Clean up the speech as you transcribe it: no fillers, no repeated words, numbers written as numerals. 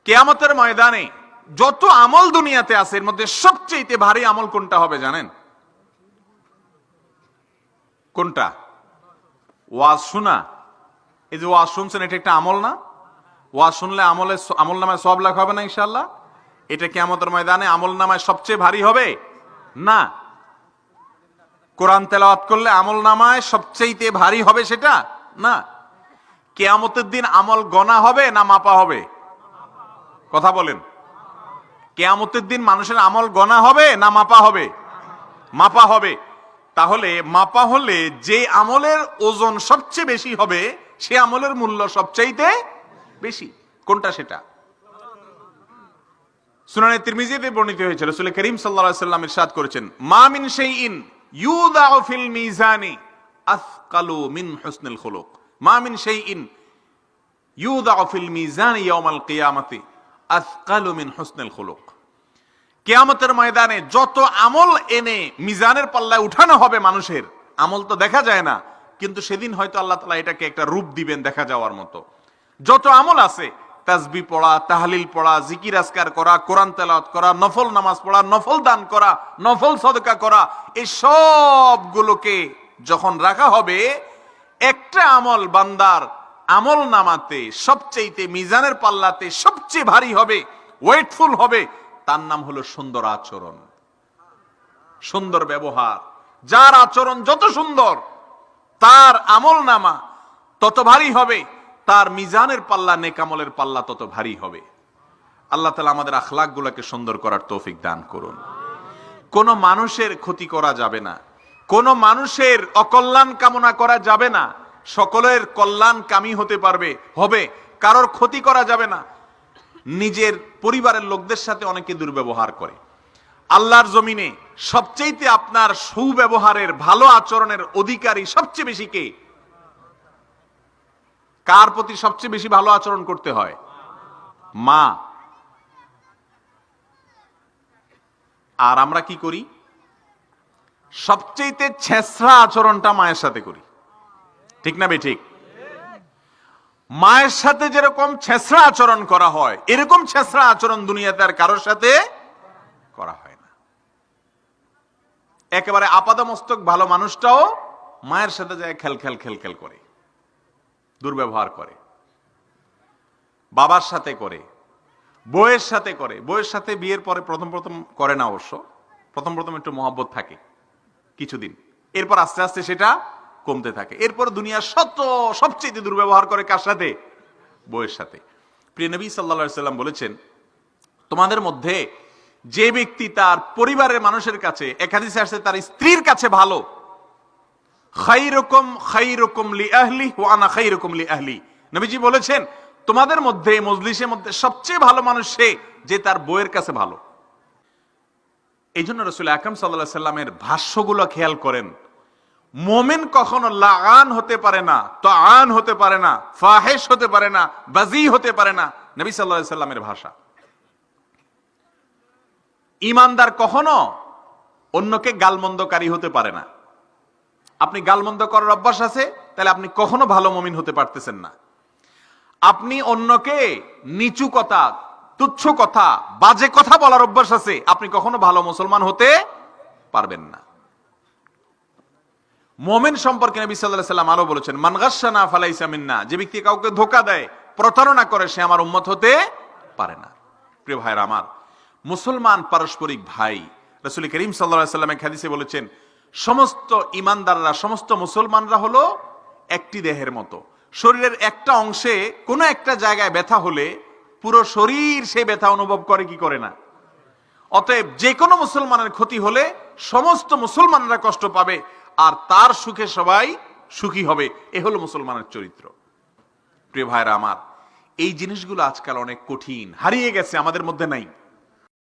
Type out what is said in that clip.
কিয়ামতের ময়দানে যত আমল দুনিয়াতে আছে এর মধ্যে সবচেয়ে ভারী আমল কোনটা হবে জানেন? কোনটা? ওয়াজ শোনা। এই যে ওয়াজ শুনছেন, এটা একটা আমল না? ওয়াজ শুনলে আমল নামায় সওয়াব লেখা হবে না ইনশাআল্লাহ? এটা কিয়ামতের ময়দানে আমল নামায় সবচেয়ে ভারী হবে না। কোরআন তেলাওয়াত করলে আমল নামায় সবচেয়ে ভারী হবে সেটা না। কিয়ামতের দিন আমল গণা হবে না মাপা হবে? কথা বলেন। কিয়ামতের দিন মানুষের আমল গণা হবে না মাপা হবে? মাপা হবে। তাহলে মাপা হলে যে আমলের ওজন সবচেয়ে বেশি হবে সে আমলের মূল্য সবচাইতে বেশি। কোনটা সেটা? সুনানে তিরমিজিতে বর্ণিত হয়েছে, রাসূল করিম সাল্লাল্লাহু আলাইহি ওয়াসাল্লাম ইরশাদ করেছেন, মা মিন শাইইন ইউদাউ ফিল মিজানি আসকালু মিন হুসনিল খুলুক। মা মিন শাইইন ইউদাউ ফিল মিজানি ইয়াউমাল কিয়ামাতি আসকালু মিন হুসনিল খুলুক। কিয়ামতের ময়দানে যত আমল এনে মিজানের পাল্লায় উঠানো হবে মানুষের, আমল তো দেখা যায় না, কিন্তু সেদিন হয়তো আল্লাহ তাআলা এটাকে একটা রূপ দিবেন দেখা যাওয়ার মতো। যত আমল আছে, তাসবিহ পড়া, তাহলিল পড়া, জিকির আজকার করা, কোরআন তেলাওয়াত করা, নফল নামাজ পড়া, নফল দান করা, নফল সদকা করা, এই সবগুলোকে যখন রাখা হবে, একটা আমল বান্দার আমল নামাতে সবচেয়ে মিজানের পাল্লাতে সবচেয়ে ভারী হবে, ওয়েটফুল হবে, তার নাম হলো সুন্দর আচরণ, সুন্দর ব্যবহার। যার আচরণ যত সুন্দর তার আমল নামা তত ভারী হবে, তার মিজানের পাল্লা, নেক আমলের পাল্লা তত ভারী হবে। আল্লাহ তাআলা আমাদের আখলাক গুলাকে সুন্দর করার তৌফিক দান করুন। কোন মানুষের ক্ষতি করা যাবে না, কোন মানুষের অকল্যাণ কামনা করা যাবে না, সকলের কল্যাণ কামী হতে হবে, কারোর ক্ষতি করা যাবে না। নিজের পরিবারের লোকদের সাথে অনেকে দুর্ব্যবহার করে। আল্লাহর জমিনে সবচেয়ে আপনার সুব্যবহারের, ভালো আচরণের অধিকারী সবচেয়ে বেশি কে? কার প্রতি সবচেয়ে বেশি ভালো আচরণ করতে হয়? মা। আর আমরা কি করি? সবচেয়ে ছেঁচড়া আচরণটা মায়ের সাথে করি, ঠিক না বেঠিক? মায়ের সাথে যেরকম ছেঁচড়া আচরণ করা হয়, এরকম ছেঁচড়া আচরণ দুনিয়াতে আর কারোর সাথে করা হয় না। একেবারে আপাদমস্তক ভালো মানুষটাও মায়ের সাথে যায় খেল করে, দুর্ব্যবহার করে। বাবার সাথে করে, বউয়ের সাথে করে। বউয়ের সাথে বিয়ের পরে প্রথম করে না অবশ্য, প্রথম একটু মহব্বত থাকে কিছুদিন, এরপর আস্তে আস্তে সেটা কমতে থাকে। এরপর দুনিয়ার সবচেয়ে দুর্ব্যবহার করে কার সাথে? বউয়ের সাথে। প্রিয় নবী সাল্লাল্লাহু আলাইহি সাল্লাম বলেছেন, তোমাদের মধ্যে যে ব্যক্তি তার পরিবারের মানুষের কাছে, এক হাদিসে আসছে তার স্ত্রীর কাছে ভালো, খায়রুকুম লিআহলি ওয়া আনা খায়রুকুম লিআহলি। নবীজি বলেছেন, তোমাদের মধ্যে, মজলিসের মধ্যে সবচেয়ে ভালো মানুষ সে যে তার বউয়ের কাছে ভালো। এই জন্য রাসূল আকরাম সাল্লাল্লাহু আলাইহি সাল্লামের ভাষ্যগুলো খেয়াল করেন। মুমিন কখনো লাআন হতে পারে না, তাআন হতে পারে না, ফাহিশ হতে পারে না, বাযী হতে পারে না, নবী সাল্লাল্লাহু আলাইহি সাল্লামের ভাষা। ঈমানদার কখনো অন্যকে গালমন্দকারী হতে পারে না। আপনি গালমন্দ করার অভ্যাস আছে, তাহলে আপনি কখনো ভালো মুমিন হতে পারতেছেন না। আপনি অন্যকে নিচু কথা, তুচ্ছ কথা, বাজে কথা বলার অভ্যাস আছে, আপনি কখনো ভালো মুসলমান হতে পারবেন না। মুমিন সম্পর্কে নবী সাল্লাল্লাহু আলাইহি সাল্লাম আরো বলেছেন, মান গাশশানা ফালাইসা মিন্না। যে ব্যক্তি কাউকে ধোঁকা দেয়, প্রতারণা করে, সে আমার উম্মত হতে পারে না। প্রিয় ভাইরা আমার, মুসলমান পারস্পরিক ভাই। রাসূল করিম সাল্লাল্লাহু আলাইহি সাল্লাম এক হাদিসে বলেছেন, সমস্ত ঈমানদাররা, সমস্ত মুসলমানরা হলো একটি দেহের মতো। শরীরের একটা অংশে কোনো একটা জায়গায় ব্যথা হলে পুরো শরীর সেই ব্যথা অনুভব করে কি করে না? অতএব যে কোনো মুসলমানের ক্ষতি হলে সমস্ত মুসলমানরা কষ্ট পাবে, আর তার সুখে সবাই সুখী হবে। এ হলো মুসলমানের চরিত্র। প্রিয় ভাইরা আমার, এই জিনিসগুলো আজকাল অনেক কঠিন, হারিয়ে গেছে, আমাদের মধ্যে নাই।